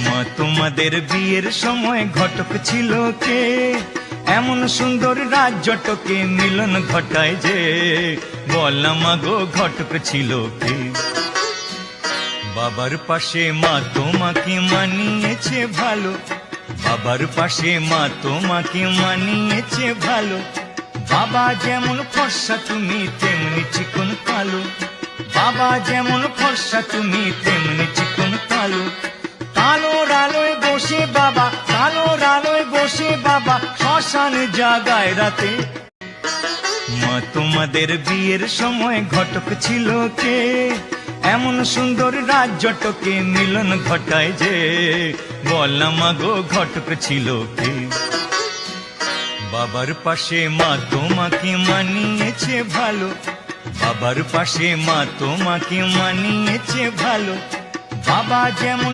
মা তোমাদের বিয়ের সময় ঘটক ছিল কে? এমন সুন্দর রাজ্যটকে মিলন ঘটায় যে, বলা মাগো ঘটক ছিল কে? বাবার পাশে মা তোমাকে মানিয়েছে ভালো, বাবার পাশে মা তোমাকে মানিয়েছে ভালো। বাবা যেমন ফর্সা তুমি তেমনি চিকন কালো, বাবা যেমন ফর্সা তুমি তেমনি চিকন কালো। কালোর আলোয় বসে বাবা, কালোর আলোয় বসে বাবা শ্মশান জাগায় রাতে। মা তোমাদের বিয়ের সময় ঘটক ছিল কে? এমন সুন্দর রাজ্যটকে মিলন ঘটায় যে, বলা মাগো ঘটক ছিল কে? বাবার পাশে মা তোমাকে মানিয়েছে ভালো, বাবার পাশে মা তোমাকে মানিয়েছে ভালো। বাবা যেমন